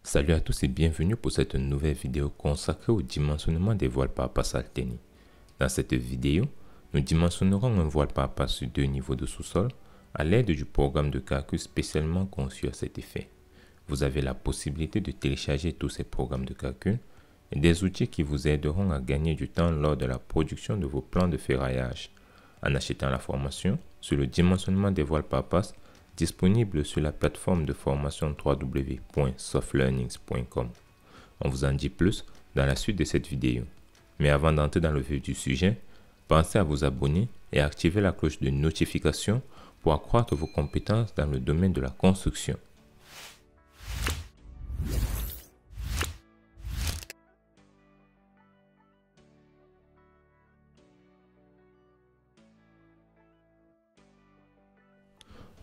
Salut à tous et bienvenue pour cette nouvelle vidéo consacrée au dimensionnement des voiles parapace alternés. Dans cette vidéo, nous dimensionnerons un voile parapace sur 2 niveaux de sous-sol à l'aide du programme de calcul spécialement conçu à cet effet. Vous avez la possibilité de télécharger tous ces programmes de calcul et des outils qui vous aideront à gagner du temps lors de la production de vos plans de ferraillage en achetant la formation sur le dimensionnement des voiles parapace disponible sur la plateforme de formation www.softlearnings.com. On vous en dit plus dans la suite de cette vidéo. Mais avant d'entrer dans le vif du sujet, pensez à vous abonner et à activer la cloche de notification pour accroître vos compétences dans le domaine de la construction.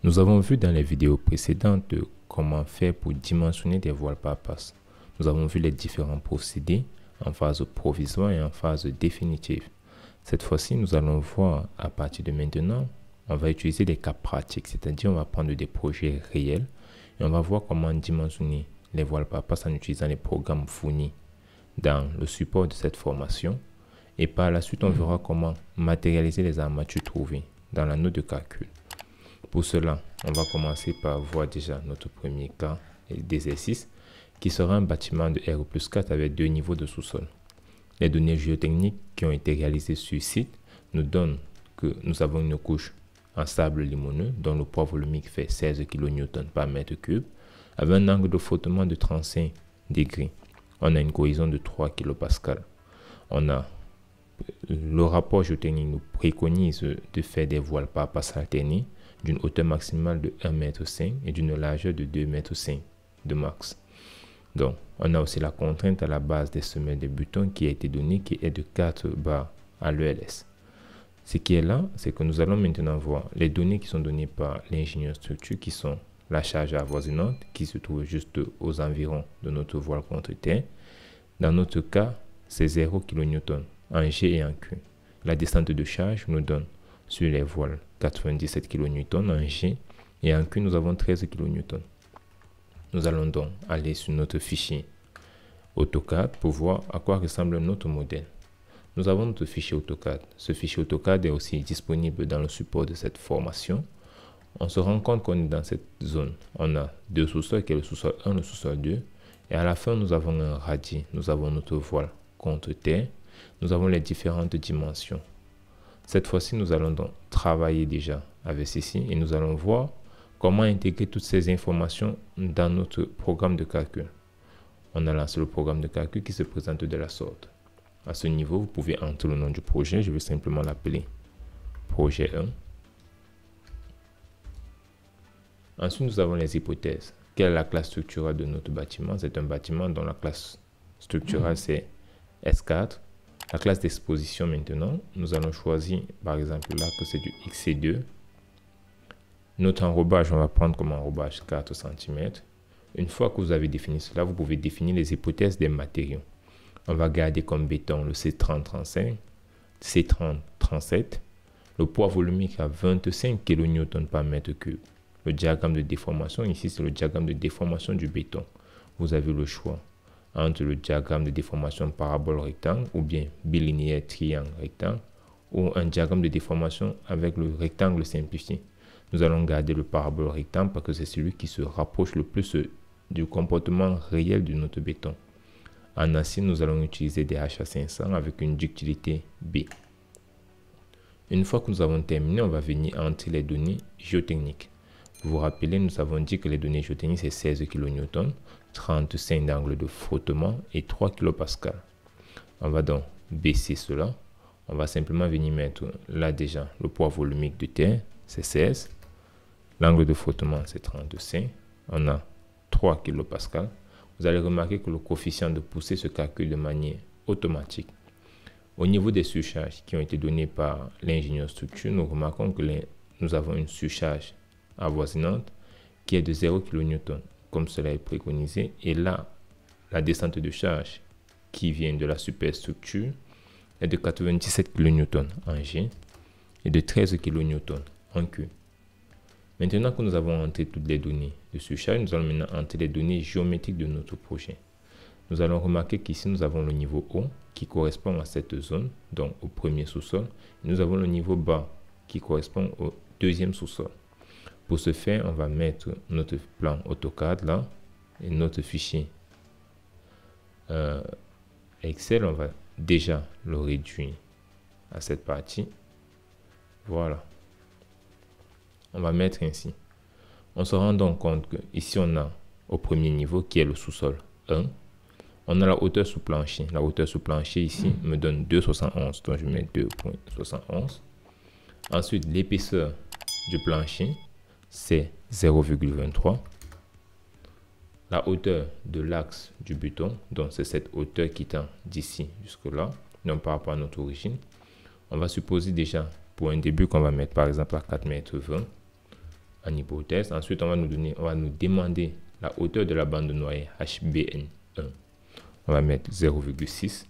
Nous avons vu dans les vidéos précédentes comment faire pour dimensionner des voiles parapace. Nous avons vu les différents procédés en phase provisoire et en phase définitive. Cette fois-ci, nous allons voir à partir de maintenant, on va utiliser des cas pratiques, c'est-à-dire on va prendre des projets réels et on va voir comment dimensionner les voiles parapace en utilisant les programmes fournis dans le support de cette formation. Et par la suite, on verra comment matérialiser les armatures trouvées dans la note de calcul. Pour cela, on va commencer par voir déjà notre premier cas d'exercice qui sera un bâtiment de R+4 avec 2 niveaux de sous-sol. Les données géotechniques qui ont été réalisées sur site nous donnent que nous avons une couche en sable limoneux dont le poids volumique fait 16 kN par mètre cube avec un angle de frottement de 35 degrés. On a une cohésion de 3 kPa. Le rapport géotechnique nous préconise de faire des voiles parapace alternés d'une hauteur maximale de 1,5 m et d'une largeur de 2,5 m de max. Donc, on a aussi la contrainte à la base des semelles de béton qui a été donnée, qui est de 4 bars à l'ELS. Ce qui est là, c'est que nous allons maintenant voir les données qui sont données par l'ingénieur structure, qui sont la charge avoisinante, qui se trouve juste aux environs de notre voile contre terre. Dans notre cas, c'est 0 kN en G et en Q. La descente de charge nous donne sur les voiles 97 kN en G et en Q nous avons 13 kN. Nous allons donc aller sur notre fichier AutoCAD pour voir à quoi ressemble notre modèle. Nous avons notre fichier AutoCAD. Ce fichier AutoCAD est aussi disponible dans le support de cette formation. On se rend compte qu'on est dans cette zone. On a deux sous-sols qui est le sous-sol 1, le sous-sol 2. Et à la fin, nous avons un radis. Nous avons notre voile contre terre. Nous avons les différentes dimensions. Cette fois-ci, nous allons donc travailler déjà avec ceci et nous allons voir comment intégrer toutes ces informations dans notre programme de calcul. On a lancé le programme de calcul qui se présente de la sorte. À ce niveau, vous pouvez entrer le nom du projet. Je vais simplement l'appeler projet 1. Ensuite, nous avons les hypothèses. Quelle est la classe structurale de notre bâtiment? C'est un bâtiment dont la classe structurale c'est S4. La classe d'exposition maintenant, nous allons choisir par exemple là que c'est du XC2. Notre enrobage, on va prendre comme enrobage 4 cm. Une fois que vous avez défini cela, vous pouvez définir les hypothèses des matériaux. On va garder comme béton le C30-35, C30-37, le poids volumique à 25 kN par mètre cube. Le diagramme de déformation, ici c'est le diagramme de déformation du béton. Vous avez le choix entre le diagramme de déformation parabole rectangle ou bien bilinéaire triangle rectangle ou un diagramme de déformation avec le rectangle simplifié. Nous allons garder le parabole rectangle parce que c'est celui qui se rapproche le plus du comportement réel de notre béton. En acier, nous allons utiliser des HA500 avec une ductilité B. Une fois que nous avons terminé, on va venir entrer les données géotechniques. Vous vous rappelez, nous avons dit que les données géotechniques c'est 16 kN, 35 d'angle de frottement et 3 kPa. On va donc baisser cela. On va simplement venir mettre là déjà le poids volumique de terre, c'est 16. L'angle de frottement c'est 35. On a 3 kPa. Vous allez remarquer que le coefficient de poussée se calcule de manière automatique. Au niveau des surcharges qui ont été données par l'ingénieur structure, nous remarquons que nous avons une surcharge avoisinante qui est de 0 kN comme cela est préconisé, et là la descente de charge qui vient de la superstructure est de 97 kN en G et de 13 kN en Q. Maintenant que nous avons entré toutes les données de surcharge, nous allons maintenant entrer les données géométriques de notre projet. Nous allons remarquer qu'ici, nous avons le niveau haut qui correspond à cette zone, donc au premier sous-sol. Nous avons le niveau bas qui correspond au deuxième sous-sol. Pour ce faire, on va mettre notre plan AutoCAD là et notre fichier Excel. On va déjà le réduire à cette partie. Voilà. On va mettre ainsi. On se rend donc compte que ici on a au premier niveau qui est le sous-sol 1. On a la hauteur sous plancher. La hauteur sous plancher ici me donne 2,71. Donc je mets 2,71. Ensuite, l'épaisseur du plancher, c'est 0,23. La hauteur de l'axe du buton, donc c'est cette hauteur qui tend d'ici jusque là, donc par rapport à notre origine. On va supposer déjà pour un début qu'on va mettre par exemple à 4,20 m en hypothèse. Ensuite, on va nous demander la hauteur de la bande noyée HBN1. On va mettre 0,6.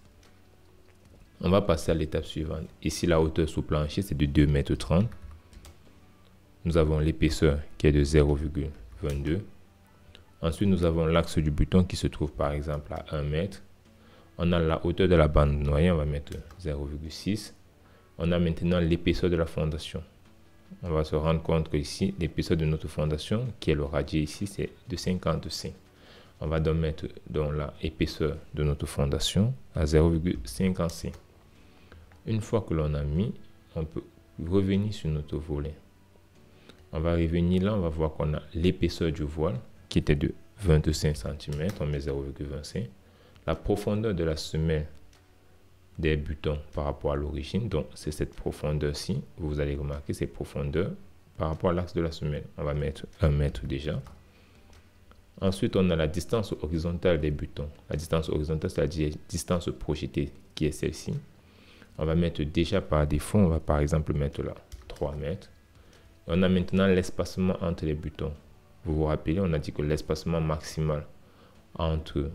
On va passer à l'étape suivante. Ici, la hauteur sous plancher, c'est de 2,30 m. Nous avons l'épaisseur qui est de 0,22. Ensuite, nous avons l'axe du buton qui se trouve par exemple à 1 m. On a la hauteur de la bande noyée, on va mettre 0,6. On a maintenant l'épaisseur de la fondation. On va se rendre compte que ici, l'épaisseur de notre fondation, qui est le radier ici, c'est de 55. On va donc mettre dans l'épaisseur de notre fondation à 0,55. Une fois que l'on a mis, on peut revenir sur notre volet. On va revenir là, on va voir qu'on a l'épaisseur du voile qui était de 25 cm, on met 0,25. La profondeur de la semelle des butons par rapport à l'origine, donc c'est cette profondeur-ci. Vous allez remarquer ces profondeurs par rapport à l'axe de la semelle. On va mettre 1 mètre déjà. Ensuite, on a la distance horizontale des butons. La distance horizontale, c'est-à-dire la distance projetée qui est celle-ci. On va mettre déjà par défaut, on va par exemple mettre là 3 mètres. On a maintenant l'espacement entre les butons. Vous vous rappelez, on a dit que l'espacement maximal entre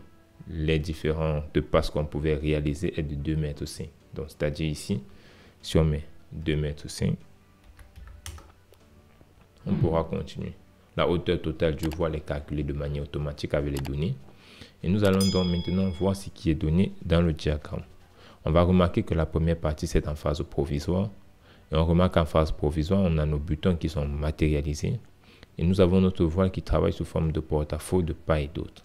les différentes passes qu'on pouvait réaliser est de 2,5 m. Donc, c'est-à-dire ici, si on met 2,5 m, on pourra continuer. La hauteur totale du voile est calculée de manière automatique avec les données. Et nous allons donc maintenant voir ce qui est donné dans le diagramme. On va remarquer que la première partie, c'est en phase provisoire. Et on remarque qu'en phase provisoire, on a nos butons qui sont matérialisés. Et nous avons notre voile qui travaille sous forme de porte-à-faux de part et d'autre.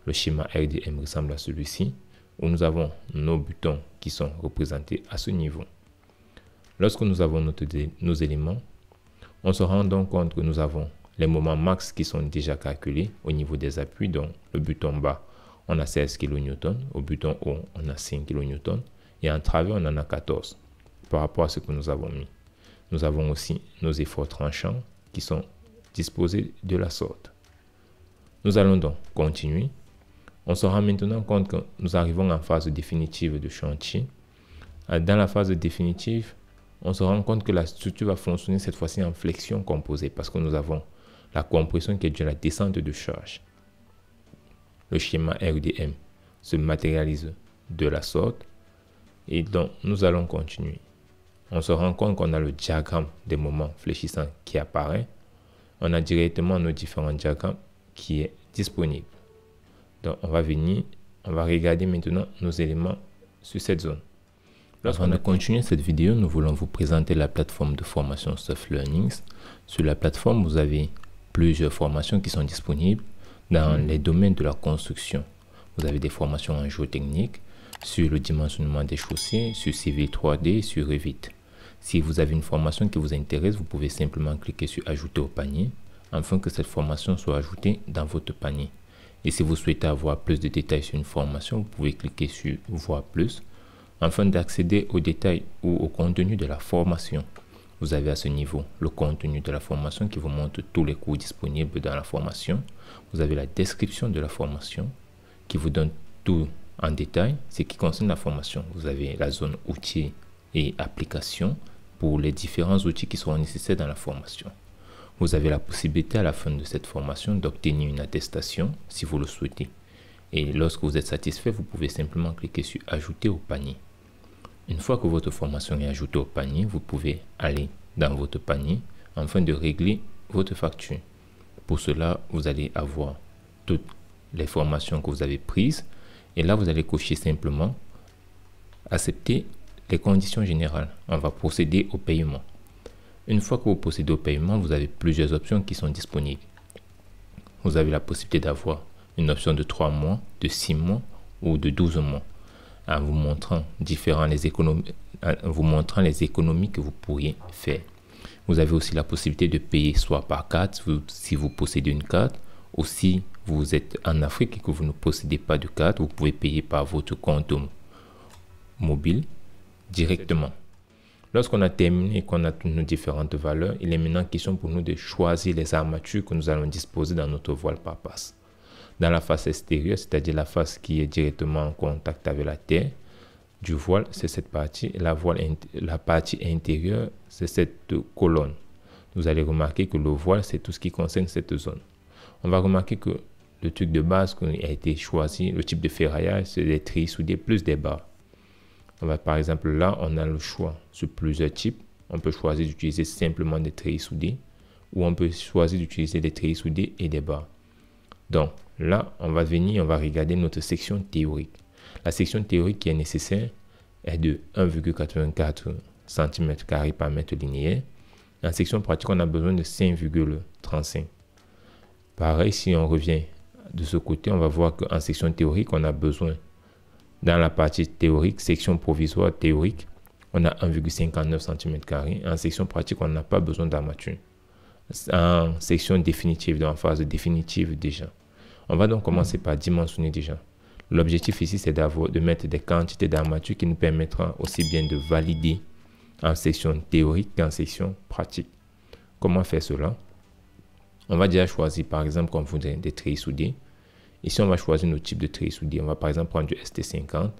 Le schéma RDM ressemble à celui-ci, où nous avons nos butons qui sont représentés à ce niveau. Lorsque nous avons nos éléments, on se rend donc compte que nous avons les moments max qui sont déjà calculés au niveau des appuis. Donc, le buton bas, on a 16 kN. Au buton haut, on a 5 kN. Et en travers, on en a 14 par rapport à ce que nous avons mis. Nous avons aussi nos efforts tranchants qui sont disposés de la sorte. Nous allons donc continuer. On se rend maintenant compte que nous arrivons en phase définitive de chantier. Dans la phase définitive, on se rend compte que la structure va fonctionner cette fois-ci en flexion composée parce que nous avons la compression qui est due à la descente de charge. Le schéma RDM se matérialise de la sorte et donc nous allons continuer. On se rend compte qu'on a le diagramme des moments fléchissants qui apparaît. On a directement nos différents diagrammes qui est disponible. Donc on va venir, on va regarder maintenant nos éléments sur cette zone. Lorsqu'on a continué cette vidéo, nous voulons vous présenter la plateforme de formation Soft Learnings. Sur la plateforme, vous avez plusieurs formations qui sont disponibles dans les domaines de la construction. Vous avez des formations en géotechnique, sur le dimensionnement des chaussées, sur Civil 3D, sur Revit. Si vous avez une formation qui vous intéresse, vous pouvez simplement cliquer sur Ajouter au panier afin que cette formation soit ajoutée dans votre panier. Et si vous souhaitez avoir plus de détails sur une formation, vous pouvez cliquer sur Voir plus afin d'accéder aux détails ou au contenu de la formation. Vous avez à ce niveau le contenu de la formation qui vous montre tous les cours disponibles dans la formation. Vous avez la description de la formation qui vous donne tout en détail ce qui concerne la formation. Vous avez la zone outils et applications pour les différents outils qui seront nécessaires dans la formation. Vous avez la possibilité à la fin de cette formation d'obtenir une attestation si vous le souhaitez. Et lorsque vous êtes satisfait, vous pouvez simplement cliquer sur Ajouter au panier. Une fois que votre formation est ajoutée au panier, vous pouvez aller dans votre panier afin de régler votre facture. Pour cela, vous allez avoir toutes les formations que vous avez prises. Et là, vous allez cocher simplement accepter les conditions générales. On va procéder au paiement. Une fois que vous procédez au paiement, vous avez plusieurs options qui sont disponibles. Vous avez la possibilité d'avoir une option de 3 mois, de 6 mois ou de 12 mois, en vous montrant les économies que vous pourriez faire. Vous avez aussi la possibilité de payer soit par carte, si vous possédez une carte, ou si vous êtes en Afrique et que vous ne possédez pas de carte, vous pouvez payer par votre compte mobile directement. Lorsqu'on a terminé et qu'on a toutes nos différentes valeurs, il est maintenant question pour nous de choisir les armatures que nous allons disposer dans notre voile par passe. Dans la face extérieure, c'est-à-dire la face qui est directement en contact avec la terre du voile, c'est cette partie. La partie intérieure, c'est cette colonne. Vous allez remarquer que le voile, c'est tout ce qui concerne cette zone. On va remarquer que le truc de base qui a été choisi, le type de ferraillage, c'est des trilles soudées plus des barres. Par exemple, là, on a le choix sur plusieurs types. On peut choisir d'utiliser simplement des trilles soudées ou on peut choisir d'utiliser des trilles soudées et des barres. Donc, là, on va regarder notre section théorique. La section théorique qui est nécessaire est de 1,84 cm² par mètre linéaire. En section pratique, on a besoin de 5,35. Pareil, si on revient de ce côté, on va voir qu'en section théorique, on a besoin, dans la partie théorique, section provisoire théorique, on a 1,59 cm². En section pratique, on n'a pas besoin d'armature. En section définitive, dans la phase définitive déjà. On va donc commencer par dimensionner déjà. L'objectif ici, c'est de mettre des quantités d'armature qui nous permettra aussi bien de valider en section théorique qu'en section pratique. Comment faire cela? On va déjà choisir, par exemple, comme vous dites, des trilles soudées. Ici, on va choisir nos types de trilles soudées. On va par exemple prendre du ST50. Et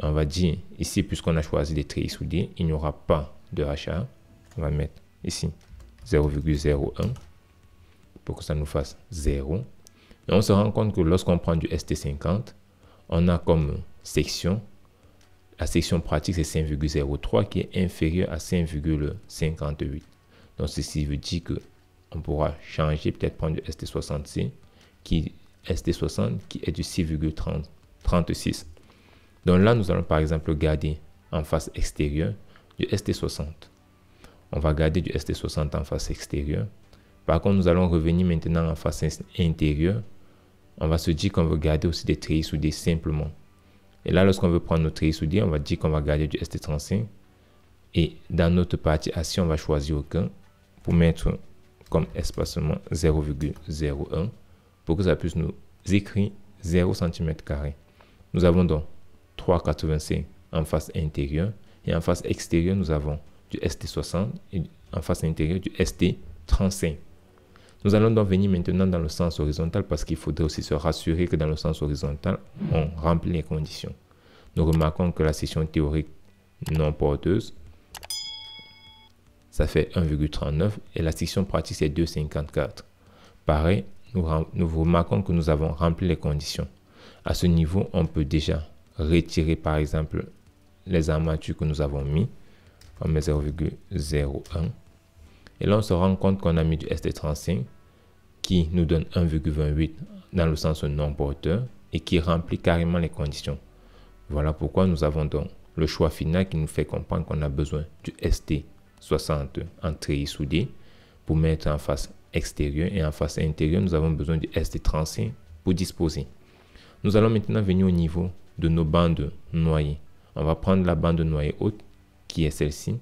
on va dire, ici, puisqu'on a choisi des trilles soudées, il n'y aura pas de HA. On va mettre ici 0,01 pour que ça nous fasse 0. Et on se rend compte que lorsqu'on prend du ST50, on a comme section, la section pratique c'est 5,03 qui est inférieur à 5,58. Donc ceci veut dire que on pourra changer, peut-être prendre du ST60 qui est du 6,36. Donc là, nous allons par exemple garder en face extérieure du ST60. On va garder du ST60 en face extérieure. Par contre, nous allons revenir maintenant en face intérieure. On va se dire qu'on veut garder aussi des trilles soudées simplement. Et là, lorsqu'on veut prendre nos trilles soudées, on va dire qu'on va garder du ST35. Et dans notre partie assis, on va choisir aucun pour mettre comme espacement 0,01 pour que ça puisse nous écrire 0 cm². Nous avons donc 3,85 en face intérieure et en face extérieure, nous avons du ST60 et en face intérieure du ST35. Nous allons donc venir maintenant dans le sens horizontal parce qu'il faudrait aussi se rassurer que dans le sens horizontal, on remplit les conditions. Nous remarquons que la section théorique non porteuse, ça fait 1,39 et la section pratique, c'est 2,54. Pareil, nous remarquons que nous avons rempli les conditions. À ce niveau, on peut déjà retirer par exemple les armatures que nous avons mis. On met 0,01. Et là, on se rend compte qu'on a mis du ST35 qui nous donne 1,28 dans le sens non porteur et qui remplit carrément les conditions. Voilà pourquoi nous avons donc le choix final qui nous fait comprendre qu'on a besoin du ST60 en treillis soudé pour mettre en face extérieure et en face intérieure, nous avons besoin du ST35 pour disposer. Nous allons maintenant venir au niveau de nos bandes noyées. On va prendre la bande noyée haute qui est celle-ci.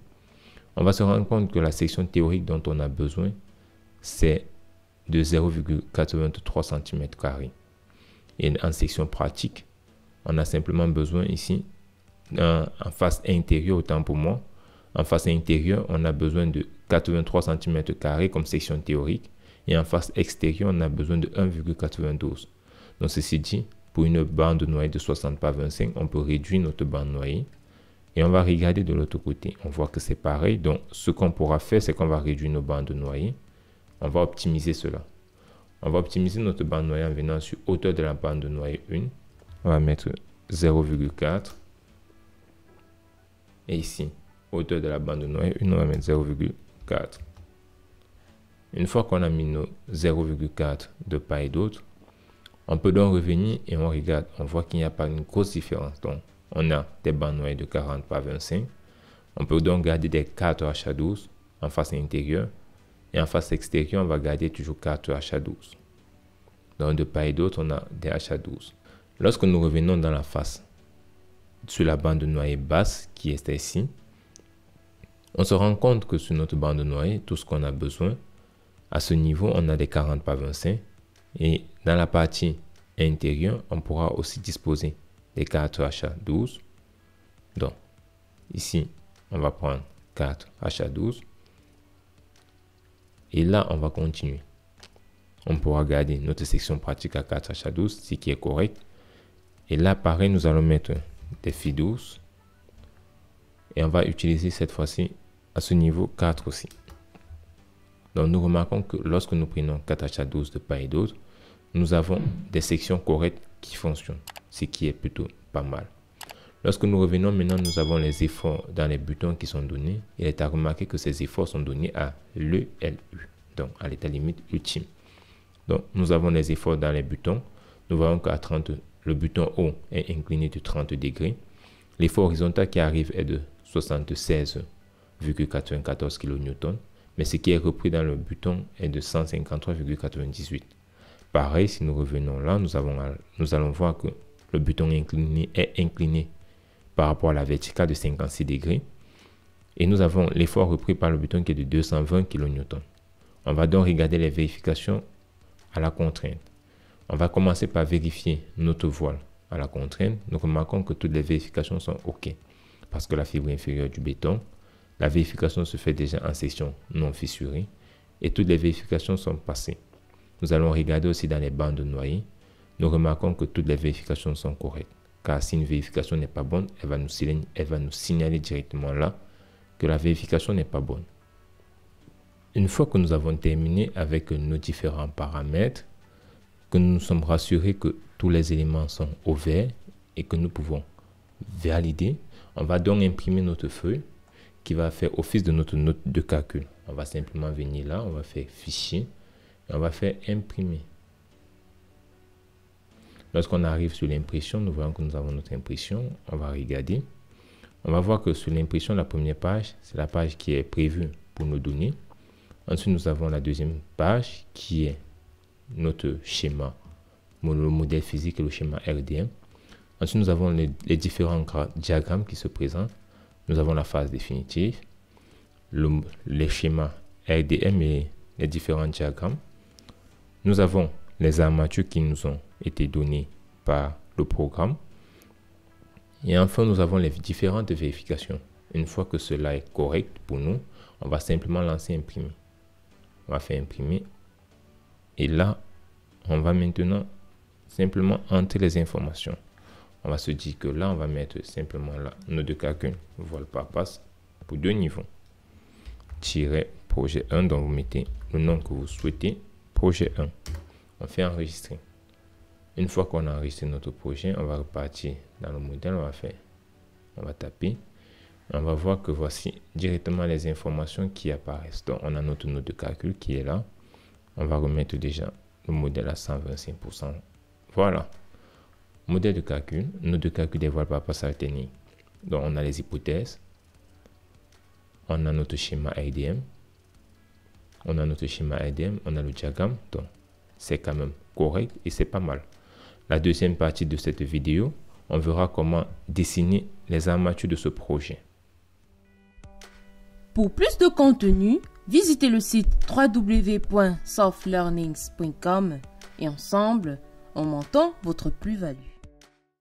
On va se rendre compte que la section théorique dont on a besoin, c'est de 0,83 cm². Et en section pratique, on a simplement besoin ici, en face intérieure, autant pour moi, en face intérieure, on a besoin de 83 cm² comme section théorique. Et en face extérieure, on a besoin de 1,92. Donc ceci dit, pour une bande noyée de 60 par 25, on peut réduire notre bande noyée. Et on va regarder de l'autre côté. On voit que c'est pareil. Donc, ce qu'on pourra faire, c'est qu'on va réduire nos bandes noyées. On va optimiser cela. On va optimiser notre bande noyée en venant sur hauteur de la bande noyée 1. On va mettre 0,4. Et ici, hauteur de la bande noyée 1, on va mettre 0,4. Une fois qu'on a mis nos 0,4 de part et d'autre, on peut donc revenir et on regarde. On voit qu'il n'y a pas une grosse différence. Donc, on a des bandes noyées de 40 par 25. On peut donc garder des 4H12 en face intérieure. Et en face extérieure, on va garder toujours 4H12. Donc, de part et d'autre, on a des H12. Lorsque nous revenons dans la face, sur la bande noyée basse qui est ici, on se rend compte que sur notre bande noyée, tout ce qu'on a besoin, à ce niveau, on a des 40 par 25. Et dans la partie intérieure, on pourra aussi disposer des 4H12. Donc, ici, on va prendre 4H12. Et là, on va continuer. On pourra garder notre section pratique à 4H12, ce qui est correct. Et là, pareil, nous allons mettre des fils douces. Et on va utiliser cette fois-ci à ce niveau 4 aussi. Donc, nous remarquons que lorsque nous prenons 4H12 de part et d'autre, nous avons des sections correctes qui fonctionnent, ce qui est plutôt pas mal. Lorsque nous revenons maintenant, nous avons les efforts dans les butons qui sont donnés. Il est à remarquer que ces efforts sont donnés à l'ELU, donc à l'état limite ultime. Donc, nous avons les efforts dans les butons. Nous voyons qu'à 30, le buton haut est incliné de 30 degrés. L'effort horizontal qui arrive est de 76,94 kN. Mais ce qui est repris dans le buton est de 153,98. Pareil, si nous revenons là, nous allons voir que le buton est incliné par rapport à la verticale de 56 degrés. Et nous avons l'effort repris par le buton qui est de 220 kN. On va donc regarder les vérifications à la contrainte. On va commencer par vérifier notre voile à la contrainte. Nous remarquons que toutes les vérifications sont OK. Parce que la fibre inférieure du béton, la vérification se fait déjà en section non fissurée. Et toutes les vérifications sont passées. Nous allons regarder aussi dans les bandes noyées. Nous remarquons que toutes les vérifications sont correctes. Car si une vérification n'est pas bonne, elle va nous signaler directement là que la vérification n'est pas bonne. Une fois que nous avons terminé avec nos différents paramètres, que nous nous sommes rassurés que tous les éléments sont au vert et que nous pouvons valider, on va donc imprimer notre feuille qui va faire office de notre note de calcul. On va simplement venir là, on va faire fichier et on va faire imprimer. Lorsqu'on arrive sur l'impression, nous voyons que nous avons notre impression. On va regarder. On va voir que sur l'impression, la première page, c'est la page qui est prévue pour nos données. Ensuite, nous avons la deuxième page qui est notre schéma, le modèle physique et le schéma RDM. Ensuite, nous avons les différents diagrammes qui se présentent. Nous avons la phase définitive, les schémas RDM et les différents diagrammes. Nous avons les armatures qui nous ont été données par le programme. Et enfin, nous avons les différentes vérifications. Une fois que cela est correct pour nous, on va simplement lancer imprimer. On va faire imprimer. Et là, on va maintenant simplement entrer les informations. On va se dire que là, on va mettre simplement là, nos deux calculs, voile par passe, pour 2 niveaux. Tiret projet 1, donc vous mettez le nom que vous souhaitez, projet 1. On fait enregistrer. Une fois qu'on a enregistré notre projet, on va repartir dans le modèle, on va taper. Et on va voir que voici directement les informations qui apparaissent. Donc, on a notre note de calcul qui est là. On va remettre déjà le modèle à 125%. Voilà. Modèle de calcul, note de calcul des voiles par passe alternée. Donc, on a les hypothèses. On a notre schéma RDM. On a notre schéma RDM, on a le diagramme. Donc, c'est quand même correct et c'est pas mal. La deuxième partie de cette vidéo, on verra comment dessiner les armatures de ce projet. Pour plus de contenu, visitez le site www.softlearnings.com et ensemble, augmentons votre plus-value.